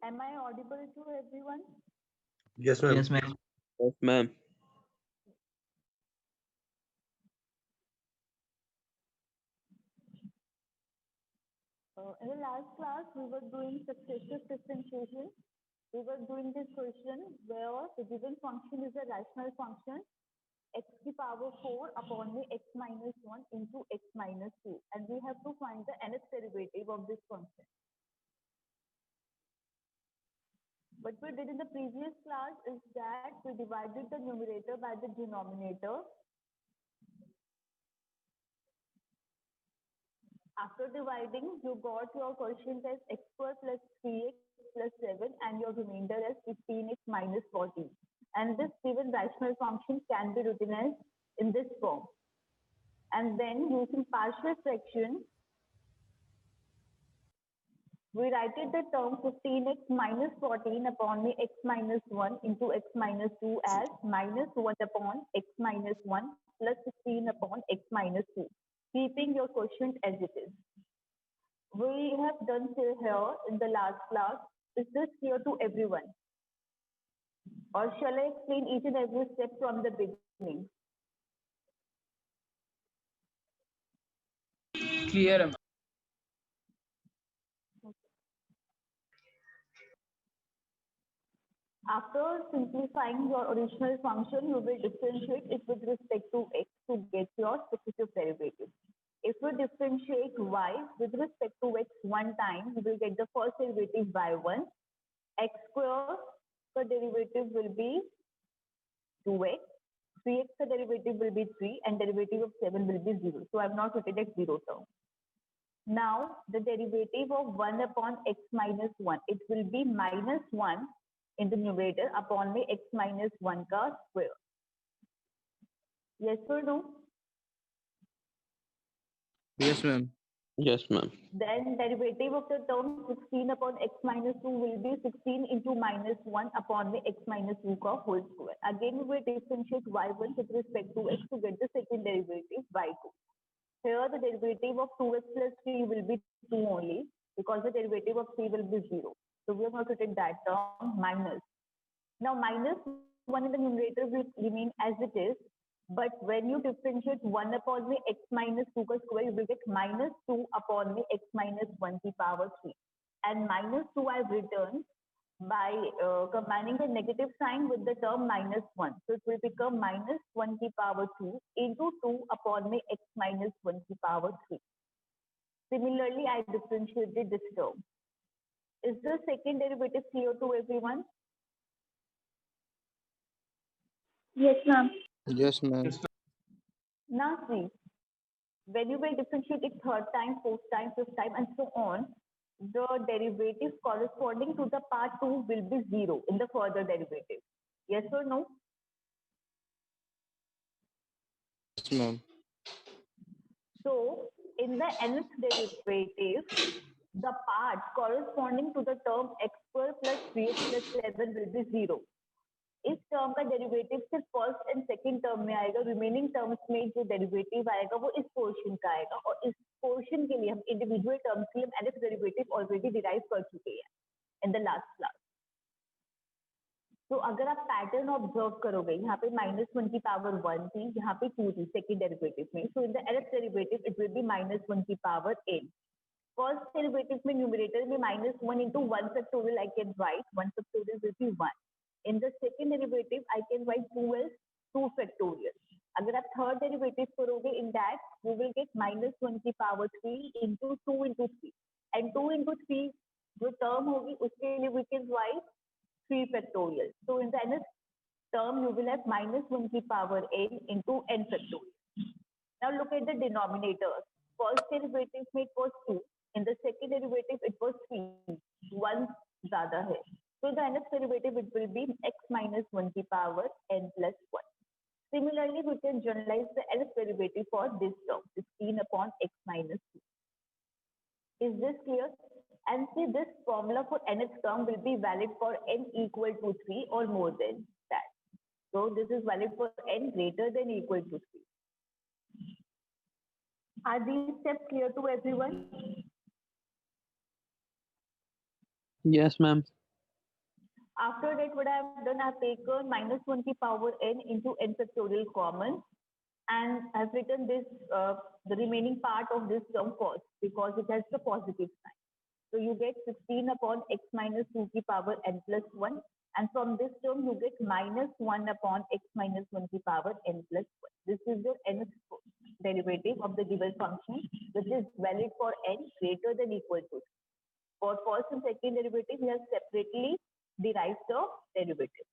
Am I audible to everyone? Yes, ma'am. Yes, ma'am. Yes, ma'am. In the last class, we were doing successive differentiation. We were doing this question where the given function is a rational function x to the power 4 upon the x minus 1 into x minus 2. And we have to find the nth derivative of this function. What we did in the previous class is that we divided the numerator by the denominator. After dividing, you got your quotient as x square plus 3x plus 7 and your remainder as 15x minus 14. And this given rational function can be written as in this form. And then using partial fraction, we write it the term 15x minus 14 upon the x minus 1 into x minus 2 as minus 1 upon x minus 1 plus 15 upon x minus 2, keeping your quotient as it is. We have done till here in the last class. Is this clear to everyone? Or shall I explain each and every step from the beginning? Clear, ma'am. After simplifying your original function, you will differentiate it with respect to x to get your specific derivative. If we differentiate y with respect to x one time, we will get the first derivative y1. X square, the derivative will be 2x. 3x, the derivative will be 3 and derivative of 7 will be 0. So I have not written it 0 term. Now the derivative of 1 upon x minus 1, it will be minus 1 in the numerator upon the x minus 1 ka square. Yes or no? Yes, ma'am. Yes, ma'am. Then derivative of the term 16 upon x minus 2 will be 16 into minus 1 upon the x minus 2 ka whole square. Again, we will differentiate y1 with respect to x to get the second derivative y2. Here the derivative of 2x plus 3 will be 2 only because the derivative of 3 will be 0. So we have not written that term minus. Now minus 1 in the numerator will remain as it is, but when you differentiate 1 upon the x minus 2 ka square, you will get minus 2 upon the x minus 1 to the power 3. And minus 2 I have written by combining the negative sign with the term minus 1. So it will become minus 1 to the power 2 into 2 upon the x minus 1 to the power 3. Similarly, I differentiated this term. Is the second derivative clear to everyone? Yes, ma'am. Yes, ma'am. Now see, when you will differentiate it third time, fourth time, fifth time, and so on, the derivative corresponding to the part 2 will be 0 in the further derivative. Yes or no? Yes, ma'am. So, in the nth derivative, the part corresponding to the term x square plus 3x plus 7 will be 0. इस term का derivative सिर्फ first and second term में आएगा, remaining terms में जो derivative आएगा वो इस पोर्शन का आएगा, और इस पोर्शन के लिए हम इंडिविजुअल टर्म्स के लिए nth डेरिवेटिव ऑलरेडी डिराइव कर चुके हैं इन द लास्ट क्लास. तो अगर आप पैटर्न ऑब्जर्व करोगे, यहाँ पे माइनस 1 की पावर 1 थी, यहाँ पे 2 थी सेकंड डेरिवेटिव में. So in the nth derivative it will be minus 1 की पावर n. फर्स्ट डेरिवेटिव में न्यूमरेटर में minus 1 into 1 factorial I can write 1 factorial will be 1. In the second derivative, I can write 2 as 2 factorial. अगर आप third derivative करोगे, in that you will get minus 1 की power 3 into 2 into 3. And 2 into 3 जो term होगी उसके लिए we can write 3 factorial. So in the nth term, you will have minus 1 की power n into n factorial. Now look at the denominator. First derivative में it was 2. In the second derivative, it was 3. 1 ज़्यादा है. So the nth derivative, it will be x minus 1 की power n plus 1. Similarly, we can generalize the nth derivative for this term, 16 upon x minus 2. Is this clear? And see, this formula for nth term will be valid for n equal to 3 or more than that. So this is valid for n greater than equal to 3. Are these steps clear to everyone? Yes, ma'am. After that, what I have done, I have taken minus 1 की power n into n factorial common, and I have written this, the remaining part of this term first because it has the positive sign. So you get 16 upon x minus 2 की power n plus 1, and from this term you get minus 1 upon x minus 1 की power n plus 1. This is the nth derivative of the given function, which is valid for n greater than equal to 2. For first and second derivative, we have separately derived the derivative.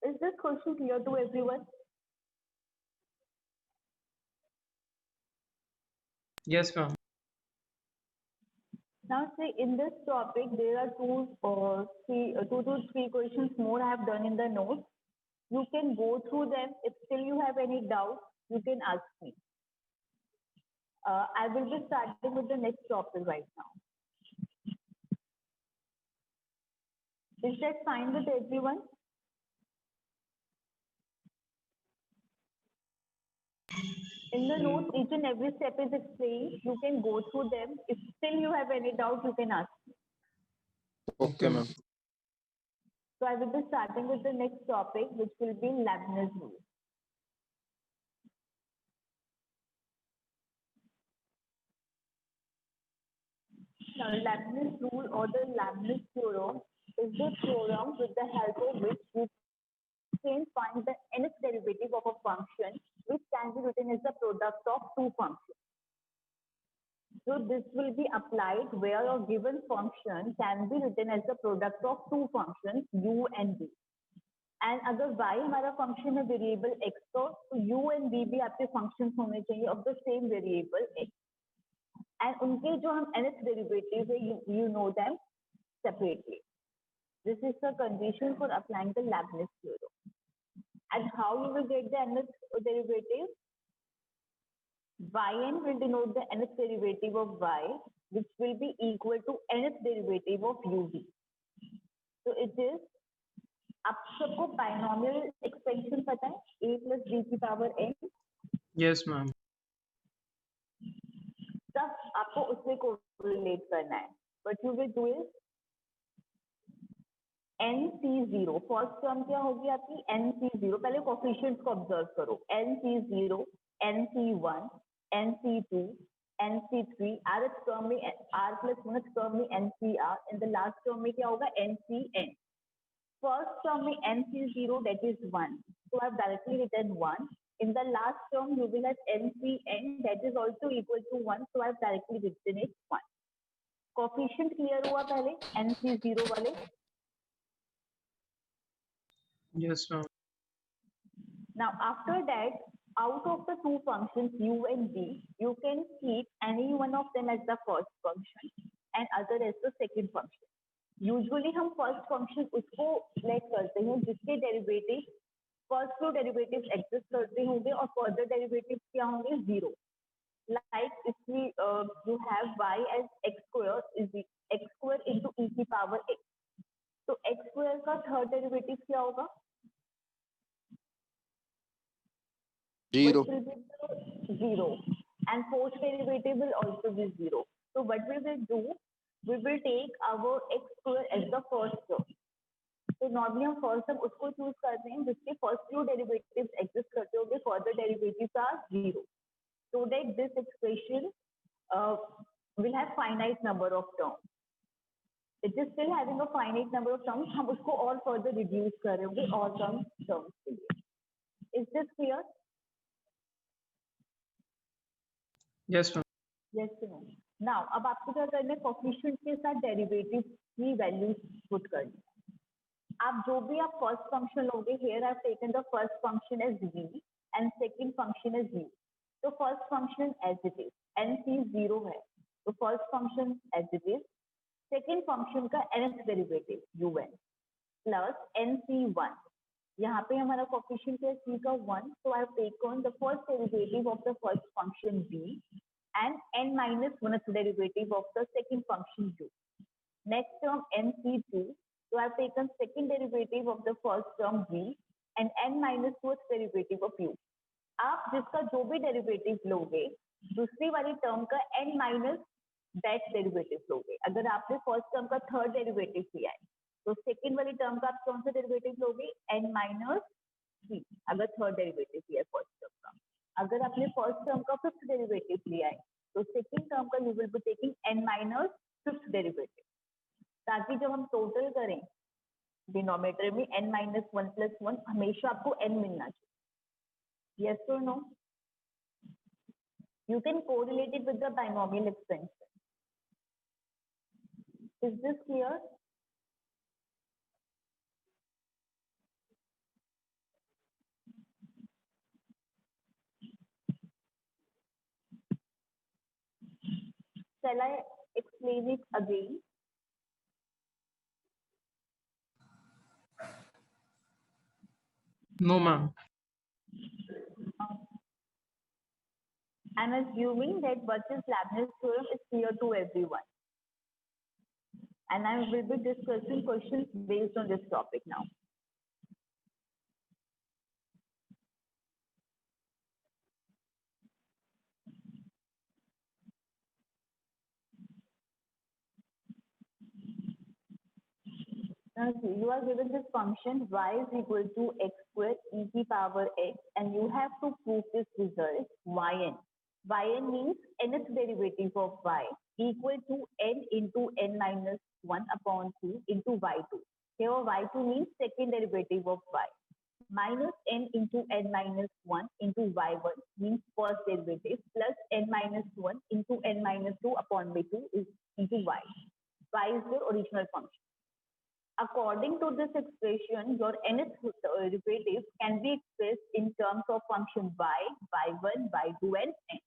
Is this question clear to everyone? Yes, ma'am. Now, say in this topic, there are two to three questions more I have done in the notes. You can go through them. If still you have any doubt, you can ask me. I will be starting with the next topic right now. Is that fine with everyone? In the notes, each and every step is explained. You can go through them. If still you have any doubt, you can ask me. Okay, ma'am. So I will be starting with the next topic, which will be Leibniz rule. Now, Leibniz rule or the Leibniz theorem is the theorem with the help of which we can find the nth derivative of a function, which can be written as the product of two functions. So this will be applied where a given function can be written as the product of two functions u and v. And अगर y हमारा function है variable x तो u and v भी आपके functions होने चाहिए of the same variable x. And उनके जो हम nth derivative है, you know them separately. This is the condition for applying the Leibniz theorem. And how you will get the nth derivative? Yn will denote the nth derivative of y, which will be equal to nth derivative of uv. So it is, आप सबको binomial expansion पता है? A plus b की power n. Yes, ma'am. तब आपको उससे correlate करना है. What you will do is nc0. First term क्या होगी आपकी? nc0. पहले कोफिशिएंट्स को ऑब्जर्व करो. nc0, nc1, nc2, nc3. rth term में r plus 1th टर्म में ncr. In the last term में क्या होगा? ncn. First term में nc0, that is 1. So I have directly written 1. In the last term, you will have ncn, that is also equal to 1. So I have directly written it 1. Coefficient clear हुआ पहले nc0 वाले? Yes, ma'am. Now after that, out of the two functions u and v, you can keep any one of them as the first function and other as the second function. Usually हम first function उसको select करते हैं जिसके derivative first two derivative exist करते होंगे और further derivative क्या होंगे? Zero. Like if you have y as x square is x square into e की पावर x. तो x स्क्वायर का थर्ड डेरिवेटिव क्या होगा? Zero. Zero. And fourth derivative will also be zero. So what we will do? We will take our x square as the first term. तो normally हम first term उसको choose करते हैं जिसके first two derivatives exist करते होंगे, further derivatives are zero. So that this expression will have finite number of terms. It is still having a finite number of terms. हम उसको और further reduce कर रहे होंगे और terms के लिए. Is this clear? Yes, ma'am. Yes or no? Now अब आपको क्या करना है? कोफिशिएंट के साथ डेरिवेटिव की वैल्यूज पुट करनी है. आप जो भी आप फर्स्ट फंक्शन लोगे, here I have taken the first function as v and second function as u. तो first function as it is, nc0 है, तो first function as it is, second function का nth derivative un plus nc1. यहाँ पे हमारा coefficient है c का 1, so I have taken the first derivative of the first function v and n minus 1th derivative of the second function u. Next term nc2, so I have taken second derivative of the first term v and n minus 4th derivative of u. आप जिसका जो भी derivative लोगे, दूसरी वाली term का n minus that derivative लोगे. अगर आपने फर्स्ट टर्म का थर्ड डेरिवेटिव लिया है तो सेकेंड वाली टर्म का आप कौन सा डेरिवेटिव लोगे, n-3, अगर थर्ड डेरिवेटिव लिया है फर्स्ट टर्म का। अगर आपने फर्स्ट टर्म का फिफ्थ डेरिवेटिव लिया है तो सेकेंड टर्म का you will be taking n-5th derivative, ताकि जब हम टोटल करें डिनोमिनेटर में n-1 + 1 हमेशा आपको n मिलना चाहिए। यस और no? You can correlate it with the binomial expansion. Is this clear? Shall I explain it again? No, ma'am. I'm assuming that what is Leibniz theorem is clear to everyone. And I will be discussing questions based on this topic now. Now, see, you are given this function y is equal to x square e to the power x, and you have to prove this result yn. Yn means nth derivative of y equal to n into n-1 upon 2 into y2. Here y2 means second derivative of y. Minus n into n-1 into y1 means first derivative plus n-1 into n-2 upon by2 is into y. Y is the original function. According to this expression, your nth derivative can be expressed in terms of function y, y1, y2 and n.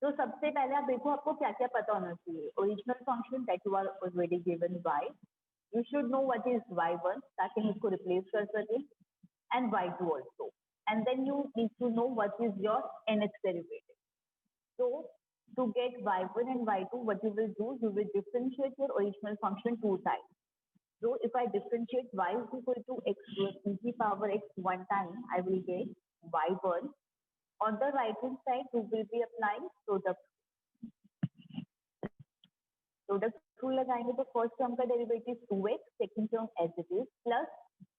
तो सबसे पहले आप देखो आपको क्या क्या पता होना चाहिए। Original function that you are already given y, you should know what is y1 ताकि हम इसको रिप्लेस कर सकें, and y2 also, and then you need to know what is your nth derivative. So to get y1 and y2, what you will do, you will differentiate your original function two times. So if I differentiate y is equal to x square e to the power x one time, I will get y1. On the right hand side, you will be applying product rule लगाएंगे तो first term का derivative 2x, second term as it is, plus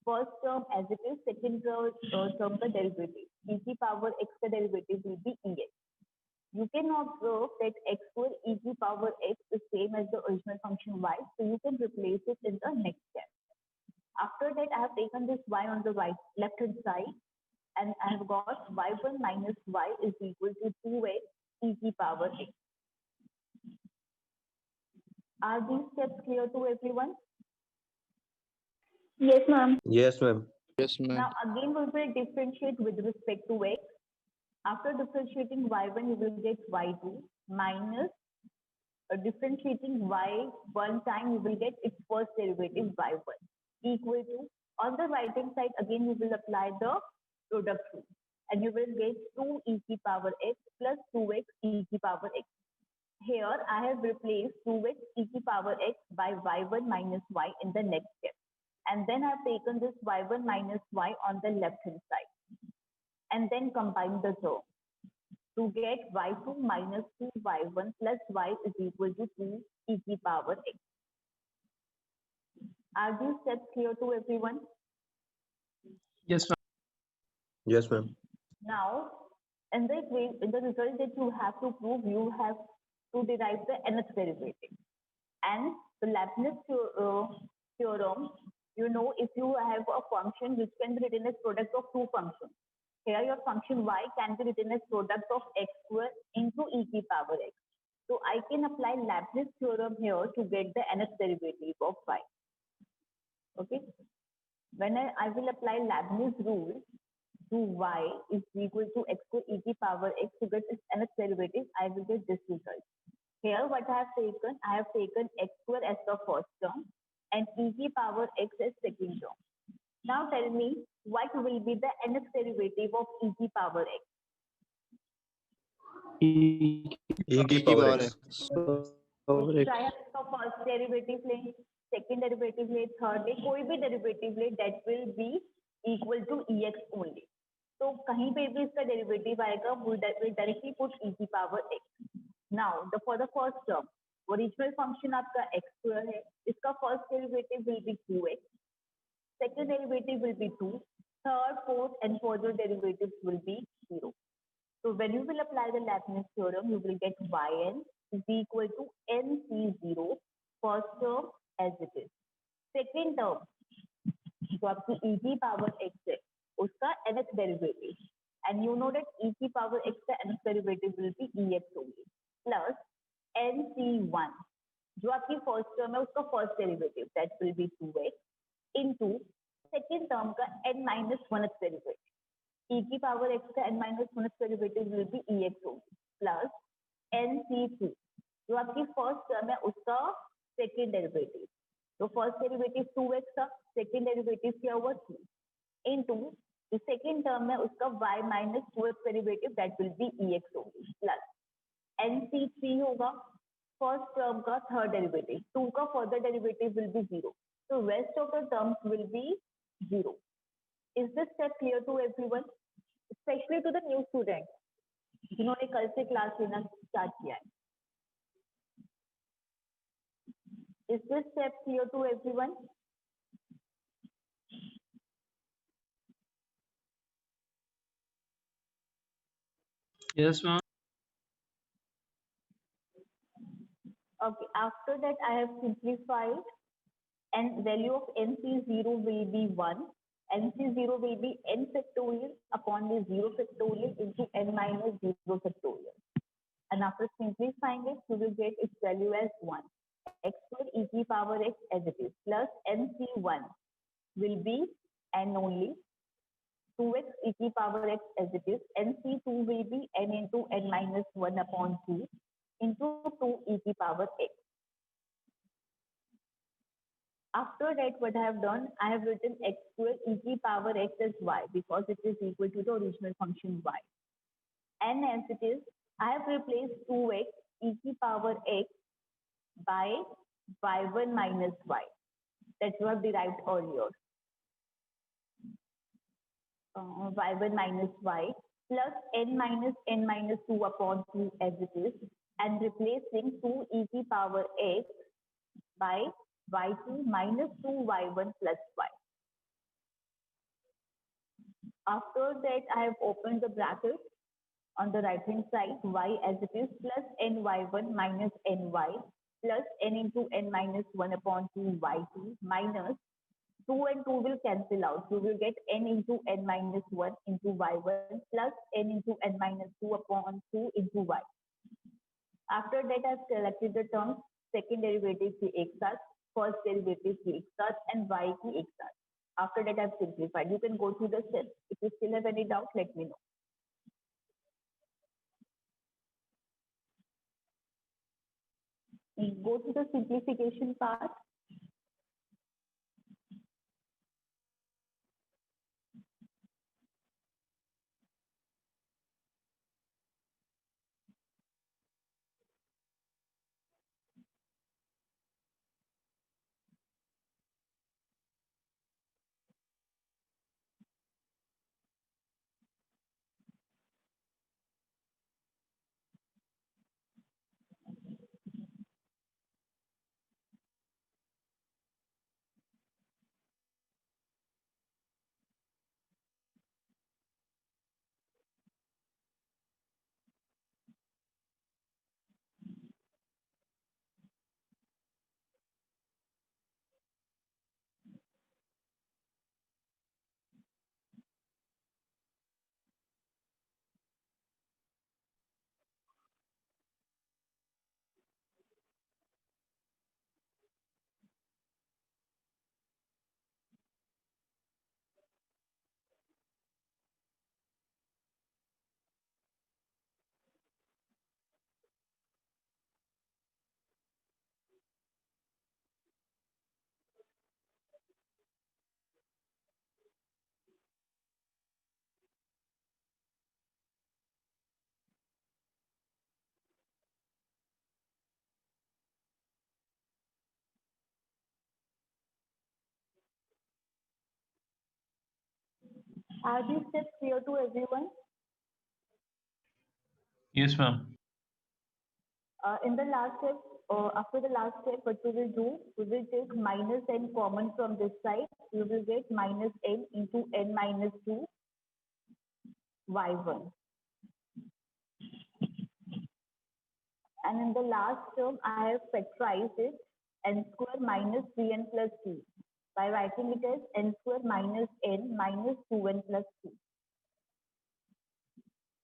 first term as it is, second term का derivative e की power x का derivative will be ex. You can observe that x square e to the power x is same as the original function y, so you can replace it in the next step. After that, I have taken this y on the left hand side, and I have got y1 minus y is equal to 2x e to the power x. Are these steps clear to everyone? Yes, ma'am. Yes, ma'am. Yes, ma'am. Now again we will differentiate with respect to x. After differentiating y1, you will get y2 minus differentiating y one time, you will get its first derivative y1 equal to, on the right hand side again you will apply the product rule, and you will get 2 e to the power x plus 2x e to the power x. Here I have replaced 2x e to the power x by y1 minus y in the next step, and then I have taken this y1 minus y on the left hand side, and then combine the term to get y2 minus 2y1 plus y is equal to 2 e to the power x. Are these steps clear to everyone? Yes, ma'am. Yes, ma'am. Now, in the result that you have to prove, you have to derive the nth derivative. And the Leibniz theorem, you know, if you have a function which can be written as product of two functions, here your function y can be written as product of x square into e to the power x. So I can apply Leibniz theorem here to get the nth derivative of y. Okay. When I will apply Leibniz rule to y is equal to x square e to the power x to get its nth derivative, I will get this result. Here what I have taken x square as the first term and e to the power x as second term. Now tell me what will be the nth derivative of e to the power x? E E की power x. चाहे आपका first derivative ले, second derivative ले, third ले, कोई भी derivative ले, that will be equal to ex only. तो कहीं पे भी इसका डेरिवेटिव आएगा, we will directly put e to the power x. Now for the first term, original function आपका एक्स स्क्वायर है, इसका first derivative will B 2x, second derivative will be 2, third, fourth and further derivatives will be 0. So when you will apply the Leibniz theorem, you will get yn is equal to nc0 first term as it is. Second term जो आपकी e की power x है उसका nth derivative and you know that e की power x का nth derivative will be ex only plus nc1 जो आपकी first term है उसका first derivative that will be 2x into second term का n minus 1th derivative e की power x का n minus 1th derivative will be ex only plus nc2 जो आपकी first term है उसका सेकेंड डेरिवेटिव, तो फर्स्ट डेरिवेटिव 2x का, second derivative क्या हुआ 2 इनटू जो सेकेंड टर्म है उसका y minus 2x derivative that will be ex only plus nc3 होगा फर्स्ट टर्म का थर्ड डेरिवेटिव, 2 का further derivative will B 0, so rest of the terms will be 0. Is this step clear to everyone, especially to the new students जिन्होंने कल से class लेना start किया है? Is this step clear to everyone? Yes, ma'am. Okay, after that I have simplified and value of nc0 will be 1, nc0 will be n factorial upon the 0 factorial into n minus 0 factorial, and after simplifying it you will get its value as 1, x square e की power x as it is plus nc1 will be n only, 2x e की power x as it is, nc2 will be n into n minus 1 upon 2 into 2 e की power x. After that, what I have done, I have written x square e की power x as y because it is equal to the original function y. And as it is, I have replaced 2x e की power x by y1 minus y that we have derived earlier. Y1 minus y plus n minus 2 upon 2 as it is, and replacing 2 e की power x by y2 minus 2 y1 plus y. After that, I have opened the bracket on the right hand side, y as it is plus ny1 minus ny plus n into n minus 1 upon 2 y2 minus 2 and 2 will cancel out. You will get n into n minus 1 into y1 plus n into n minus 2 upon 2 into y. After that, I have selected the terms second derivative की एक साथ, first derivative की एक साथ and y की एक साथ. After that, I have simplified. You can go through the steps. If you still have any doubt, let me know. Go to the simplification part. Are these steps clear to everyone? Yes, ma'am. In the last step, after the last step, what we will do, we will take minus n common from this side. We will get minus n into n minus 2 y1. And in the last term, I have factorized it n square minus 3n plus 2 by writing it as n square minus n minus 2n plus 2.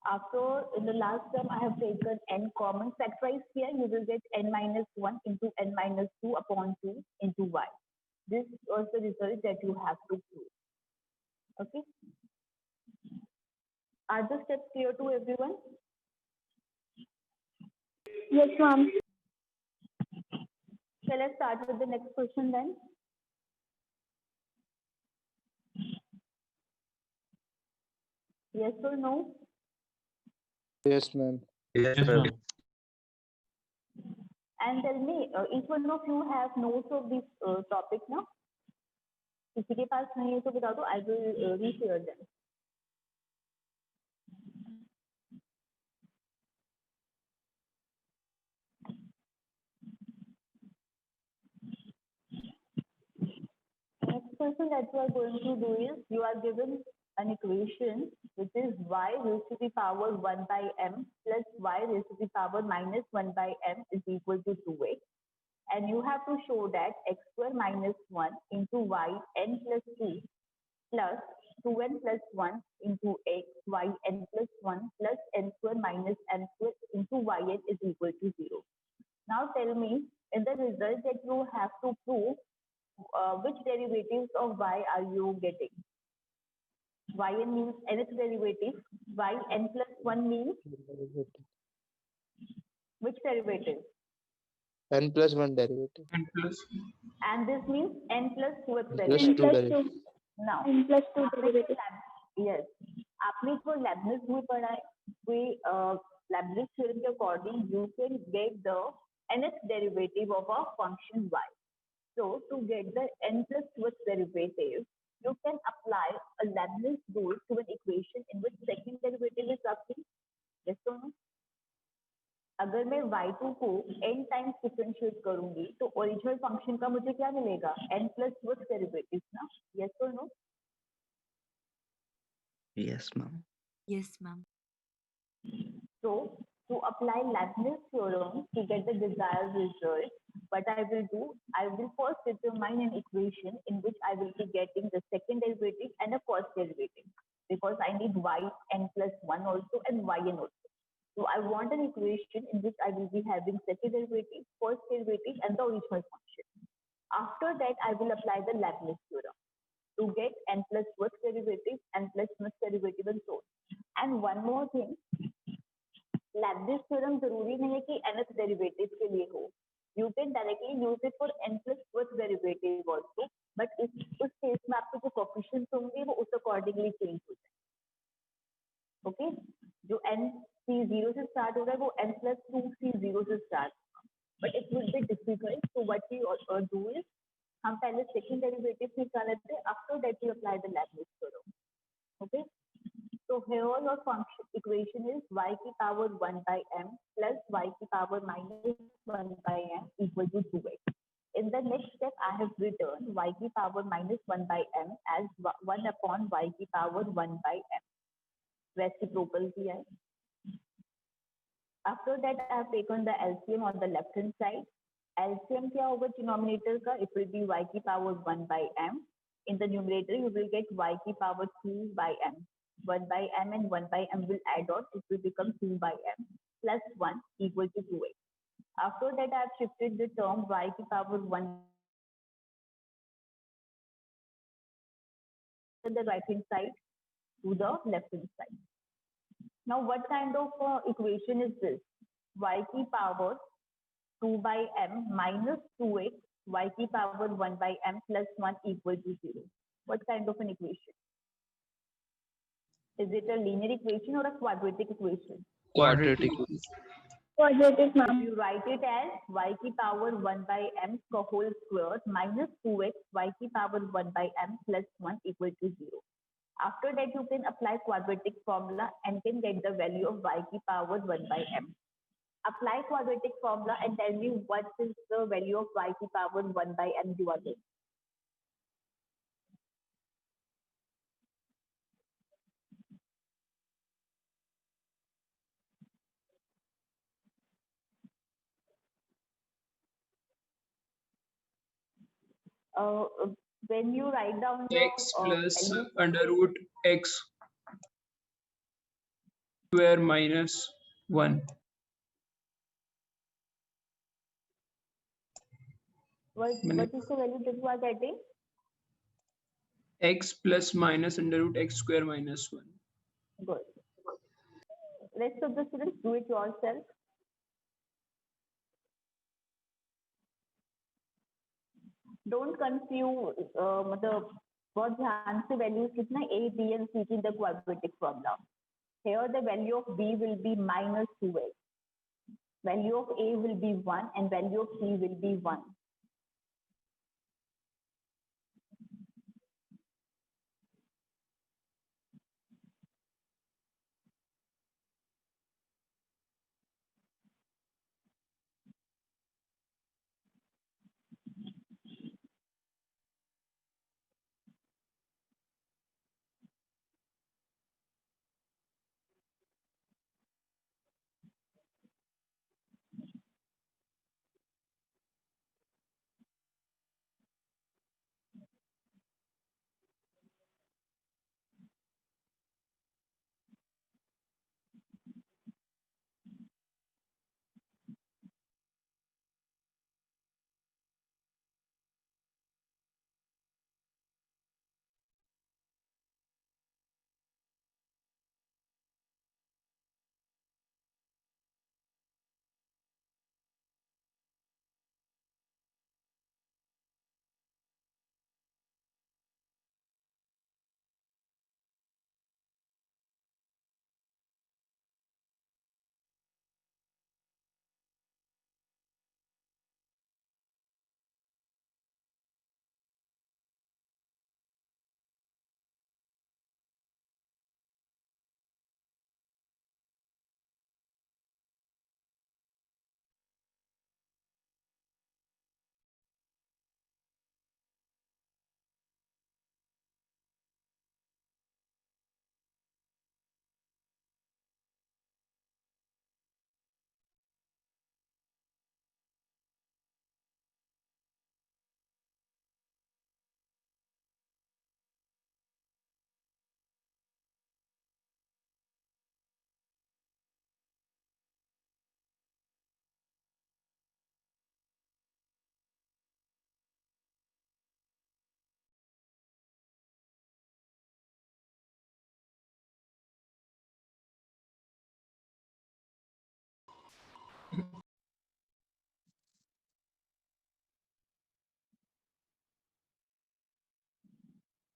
After, in the last term, I have taken n common factorized here. You will get n minus 1 into n minus 2 upon 2 into y. This was the result that you have to prove. Okay. Are the steps clear to everyone? Yes, ma'am. So let's start with the next question then. Yes or no? Yes, ma'am. Yes, Yes, ma'am. ma'am. And tell me, each one of you have notes of this topic now? किसी के पास नहीं है तो बता दो. I will reshare them. Next question that you are going to do is, you are given an equation which is y raised to the power 1 by m plus y raised to the power minus 1 by m is equal to 2x. And you have to show that x square minus 1 into y n plus 2 plus 2n plus 1 into x y n plus 1 plus n square minus m square into yn is equal to 0. Now tell me, in the result that you have to prove, which derivatives of y are you getting? Yn means nth derivative, yn plus 1 means which derivative? N plus 1 derivative. And plus And this means n plus 2x Plus derivative. 2 derivative. Now, N plus 2 derivative. yes, आपने इसको Leibniz में पढ़ा है. We Leibniz theorem के according, you can get the nth derivative of a function y. So to get the n plus 2x derivative, you can apply a Leibniz rule to an equation in which second derivative is nothing. Yes or no? अगर मैं y2 को n times differentiate करूंगी तो original function का मुझे क्या मिलेगा? n plus 2x derivative ना? यस और no? Yes, ma'am. Yes, ma'am. So to apply Leibniz theorem to get the desired result, what I will do, I will first determine an equation in which I will be getting the second derivative and a first derivative, because I need yn plus 1 also and yn also. So I want an equation in which I will be having second derivative, first derivative and the original function. After that, I will apply the Leibniz theorem to get n plus 2x derivative, n plus 1 derivative and so on. And one more thing, Leibniz theorem जरूरी नहीं है कि nth derivative के लिए हो. You can directly use it for n plus 2x derivative also, but उस case में आपके जो coefficients होंगे वो उस accordingly change हो जाए. Okay? जो n c0 से start होगा वो n plus 2 c0 से start होगा. But it will be difficult. So what we do is, हम पहले second derivative निकाल लेते हैं. After that we apply the Leibniz theorem. Okay? So here your function equation is y की power 1 by m plus y की power minus 1 by m equal to 2x. In the next step, I have written y की power minus 1 by m as 1 upon y की power 1 by m. Reciprocal किया है. After that, I have taken the LCM on the left hand side. LCM क्या होगा denominator का? It will be y की power 1 by m. In the numerator, you will get y की power 2 by m. 1 by m and 1 by m will add on. It will become 2 by m plus 1 equal to 2x. After that, I have shifted the term y की power 1 on the right hand side to the left hand side. Now, what kind of equation is this? Y की power 2 by m minus 2x, y की power 1 by m plus 1 equal to 0. What kind of an equation? Is it a linear equation or a quadratic equation? Quadratic. Quadratic, ma'am. You write it as y की power 1 by m का whole square minus 2x, y की power 1 by m plus 1 equal to 0. After that, you can apply quadratic formula and can get the value of y की power 1 by m. Apply quadratic formula and tell me what is the value of y to power 1 by m you are getting. Uh, when you write down the X plus value, under root x square minus 1. what is the value that you are getting? X plus minus under root x square minus 1. Good. Rest of the students, do it yourself. Don't confuse मतलब बहुत ध्यान से values कितना a, b and c in the quadratic formula. Here the value of b will be minus 2x. Value of a will be 1 and value of c will be 1.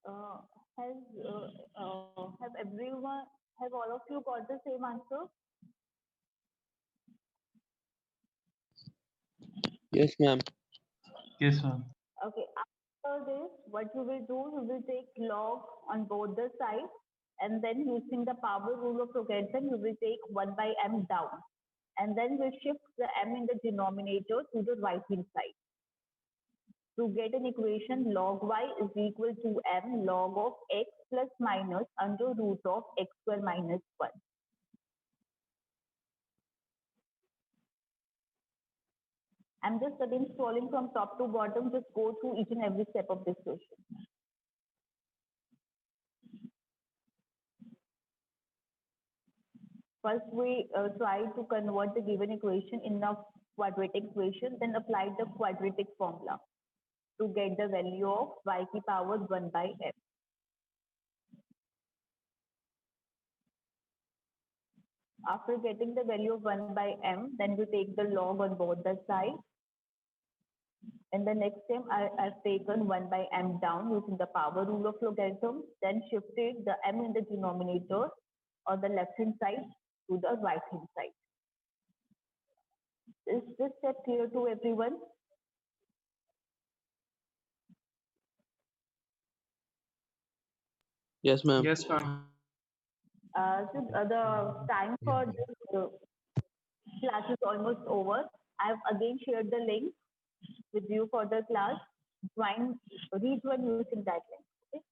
Uh, has have everyone, have all of you got the same answer? Yes, ma'am. Yes, ma'am. Okay. After this, what you will do, you will take log on both the sides, and then using the power rule of logarithm, you will take 1 by m down, and then we shift the m in the denominator to the right hand side. To get an equation, log y is equal to m log of x plus minus under root of x square minus 1. I'm just again scrolling from top to bottom, just go through each and every step of this question. First, we try to convert the given equation in a quadratic equation, then apply the quadratic formula to get the value of y की power 1 by m. After getting the value of 1 by m, then we take the log on both the sides. And the next time I've taken 1 by m down using the power rule of logarithm, then shifted the m in the denominator on the left hand side to the right hand side. Is this step clear to everyone? Yes, ma'am. Yes, ma'am. So the time for this Class is almost over. I have again shared the link with you for the class. Join, rejoin using that link. Okay?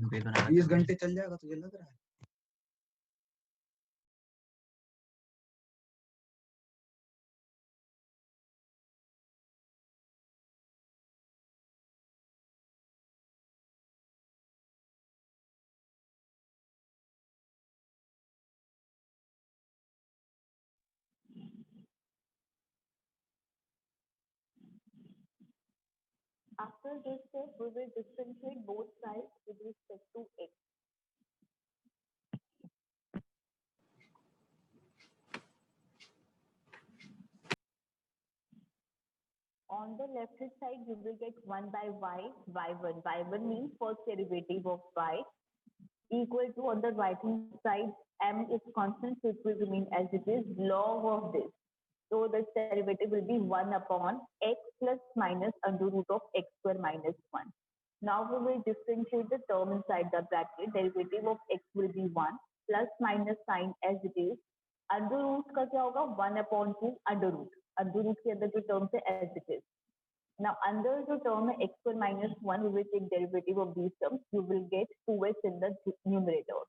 तो 20 घंटे चल जाएगा तुझे लग रहा है? After this step, we will differentiate both sides with respect to x. On the left hand side, you will get 1 by y, y1. y1 means first derivative of y equal to on the right hand side, m is constant, so it will remain as it is, log of this. So the derivative will be 1 upon x plus minus under root of x square minus 1. Now we will differentiate the term inside the bracket. Derivative of x will be 1 plus minus sign as it is. Under root का क्या होगा? 1 upon 2 under root. Under root के अंदर जो term है as it is. Now under the term x square minus 1, we will take derivative of these terms. You will get 2x in the numerator.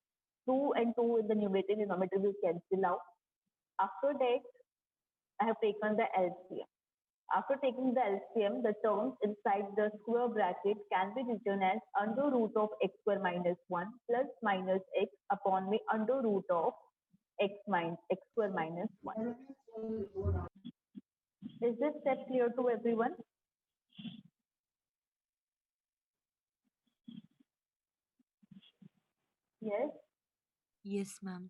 2 and 2 in the numerator, denominator will cancel out. After that, I have taken the LCM. After taking the LCM, the terms inside the square bracket can be written as under root of x square minus 1 plus minus x upon me under root of x square minus 1. Is this step clear to everyone? Yes. Yes, ma'am.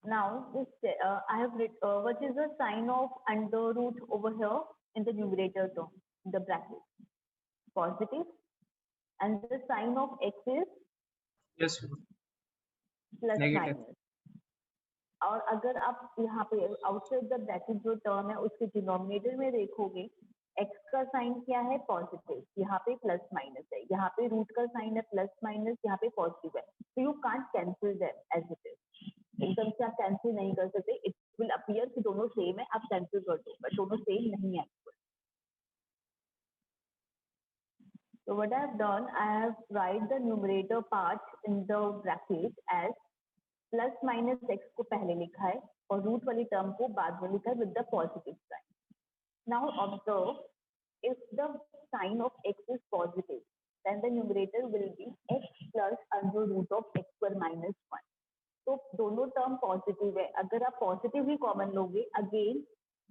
Now, this I have written what is the sign of under root over here in the numerator term, in the bracket? Positive. And the sign of x is Yes, ma'am. plus Negative. minus. और अगर आप यहाँ पे outside the bracket जो term है उसके denominator में देखोगे x का साइन क्या है? पॉजिटिव. यहाँ पे प्लस माइनस है, यहाँ पे रूट का साइन है प्लस माइनस, यहाँ पे पॉजिटिव है. तो you can't cancel them as it is. एकदम से आप कैंसिल नहीं कर सकते. इट विल अपीयर कि दोनों सेम है, आप कैंसिल कर दो, बट दोनों सेम नहीं है. So what I have done, I have write the numerator part in the bracket as plus minus x को पहले लिखा है और रूट वाली टर्म को बाद में लिखा है with the positive sign. Now observe, if the sign of x is positive then the numerator will be x plus under root of x square minus 1. तो दोनों टर्म पॉजिटिव है. अगर आप पॉजिटिव ही कॉमन लोगे, again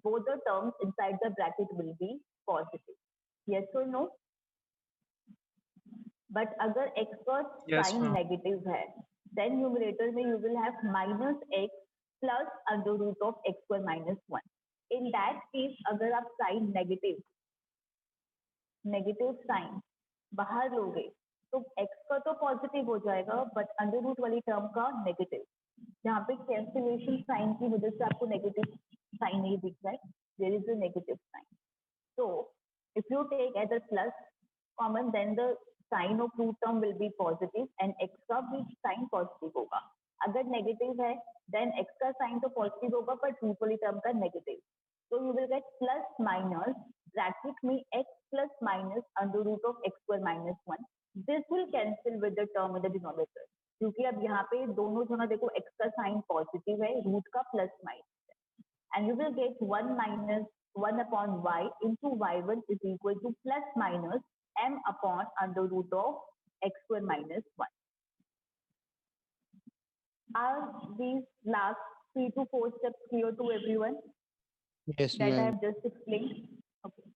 both the terms inside the bracket will be positive, yes और no? But अगर x का Yes, साइन ma'am. नेगेटिव है, देन न्यूमरेटर में you will have minus x plus under root of x square minus 1. In that case अगर आप sign negative sign बाहर लोगे तो x का तो पॉजिटिव हो जाएगा बट अंडर रूट वाली टर्म का नेगेटिव. यहाँ पे कैंसिलेशन साइन की वजह से आपको नेगेटिव साइन नहीं दिख रहा है, there is a negative sign. So if you take as a plus common, then the sign of root term will be positive and x का भी sign positive होगा. अगर negative है, then x का sign तो positive होगा but root वाली term का negative. So you will get plus minus bracket में x plus minus under root of x square minus 1. This will cancel with the term in the denominator. क्योंकि अब यहाँ पे दोनों जो ना देखो x का sign positive है, root का plus minus है. And you will get 1 minus 1 upon y into y1 is equal to plus minus m upon under root of x square minus 1. Are these last 3 to 4 steps clear to everyone Yes, that I ma'am. have just explained? Okay.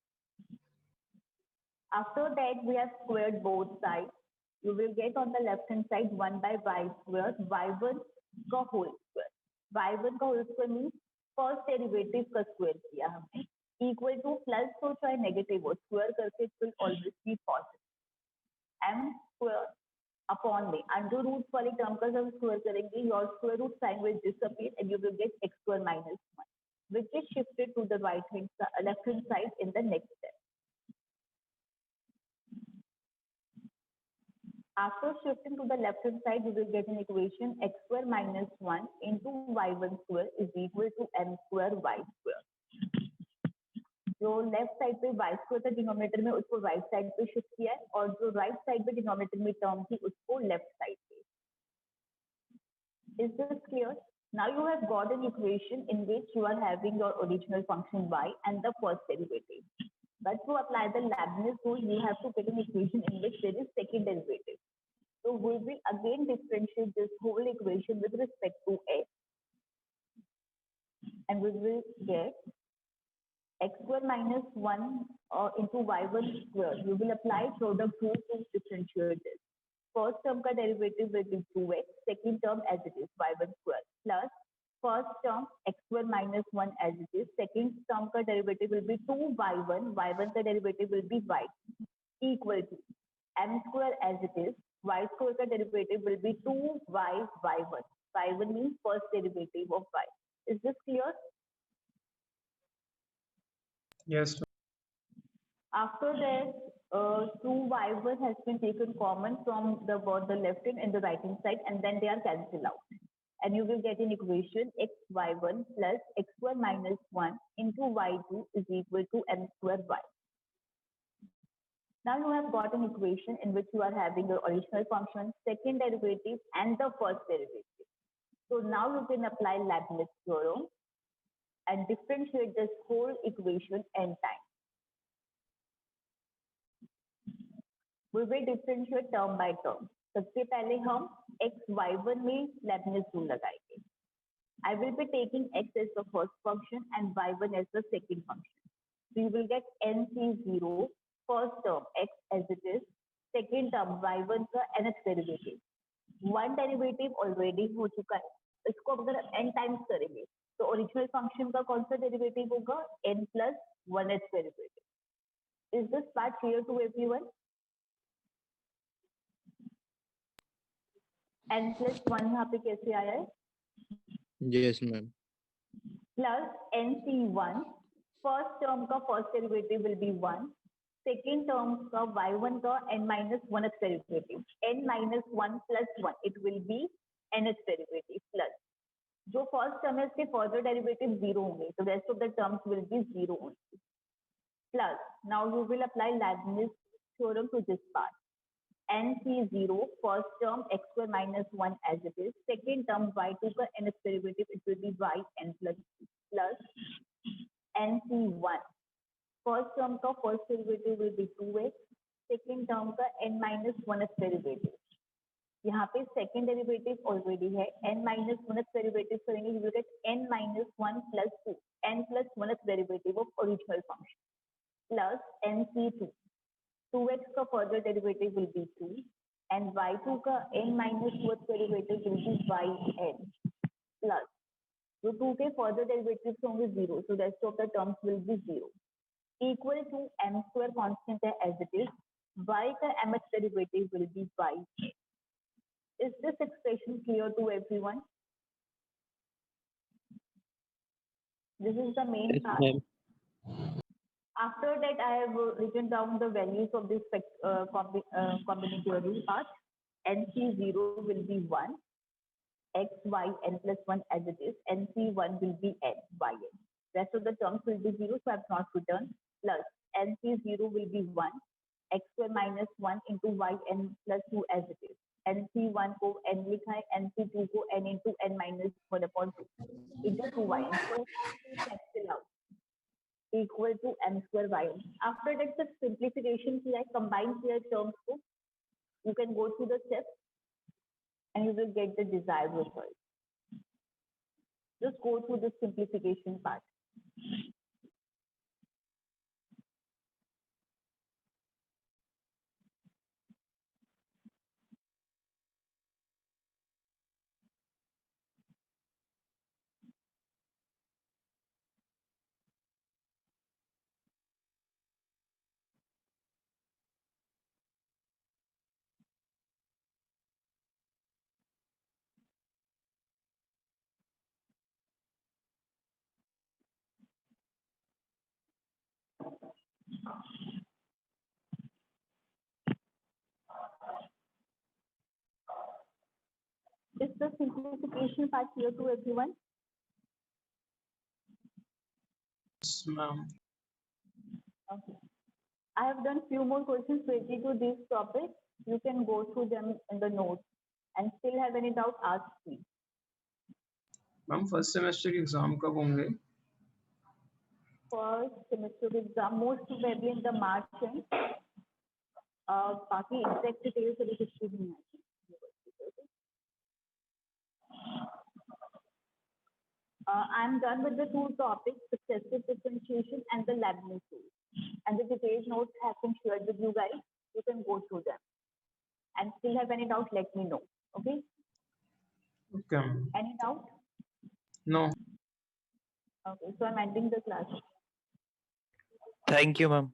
After that, we have squared both sides. You will get on the left hand side 1 by y square, y1 का whole square. y1 का whole square means first derivative का square किया हमने, equal two plus हो चाहे negative हो, square करके it will always be positive. m square upon में अंडर रूट वाली टर्म का जब स्क्वायर करेंगे your square root sign will disappear and you will get x square minus 1 which is shifted to the left hand side in the next step. After shifting to the left hand side, you will get an equation x square minus 1 into y1 square is equal to m square y square. जो left side पे y square था denominator में उसको right side पे shift किया है और जो राइट साइड पे डिनोमिनेटर में टर्म थी उसको लेफ्ट साइड पे. Is this clear? Now you have got an equation in which you are having your original function y and the first derivative. But to apply the Leibniz rule, you have to get an equation in which there is second derivative. So we will again differentiate this whole equation with respect to x, and we will get x square minus 1 into y1 square. We will apply product rule to differentiate this. First term का derivative will be 2x, second term as it is y1 square plus first term x square minus 1 as it is, second term का derivative will be 2y1, y1 का derivative will be y equal to m square as it is, y square का derivative will be 2y y1. y1 means first derivative of y. Is this clear? Yes, ma'am. After that, 2y1 has been taken common from both the left hand and the right hand side, and then they are cancelled out. And you will get an equation x y1 plus x square minus 1 into y2 is equal to m square y. Now you have got an equation in which you are having your original function, second derivative, and the first derivative. So now you can apply Leibniz theorem and differentiate this whole equation n times. We will differentiate term by term. सबसे पहले हम x y1 में Leibniz rule लगाएंगे. I will be taking x as the first function and y1 as the second function. So you will get nc0, first term x as it is, second term y1 का nth derivative. One derivative already हो चुका है. इसको अगर n times करेंगे तो original function का कौन सा डेरिवेटिव होगा? n plus 1th derivative. Is this part clear to everyone? n plus 1 यहाँ पे कैसे आया है? Yes, ma'am. Plus nc1, first term का first derivative will be 1, second term का y1 का n minus 1th derivative, n minus 1 plus 1, it will be nth derivative plus. जो first term है इसके further derivative 0 होंगे, so rest of the terms will be 0 only. Plus, now you will apply Leibniz theorem to this part. nc0, first term x square minus 1 as it is, second term y2 का nth derivative, it will be y n plus 2 plus nc1, first term का first derivative will be 2x, second term का n minus 1th derivative. यहाँ पे second derivative already है, n minus 1th derivative करेंगे, you will get n minus 1 plus 2, n plus 1th derivative of original function. plus NC2. 2x का further derivative will be 2 and y2 का n minus 4th derivative will be yn plus जो 2 के further derivatives होंगे 0, so rest of the terms will be 0 equal to m square constant है as it is, y का mth derivative will be y. Is this expression clear to everyone? This is the main Yes, part. ma'am. After that, I have written down the values of this combinatorial part. NC0 will be 1, x, y, n plus 1 as it is. NC1 will be n, y, n. Rest of the terms will be 0, so I have not written. Plus NC0 will be 1, x square minus 1 into y, n plus 2 as it is. NC1 को n लिखा है, NC2 को n into n minus 1 upon 2 into 2y. So cancel out. Equal to m square y. After that, the simplification किया है, combine किया है terms को. You can go through the steps and you will get the desired result. Just go through the simplification part. Is the simplification part clear to everyone? Yes, ma'am. Okay. I have done few more questions related to this topic. You can go through them in the notes and still have any doubt, ask me. Ma'am first semester के exam कब होंगे? First semester exam most probably in the March end. बाकी exact details अभी कुछ भी नहीं है. I'm done with the two topics, successive differentiation and the Leibniz rule. And the detailed notes have been shared with you guys. You can go through them. And still have any doubt, let me know. Okay? Okay. Any doubt? No. Okay, so I'm ending the class. Thank you, ma'am.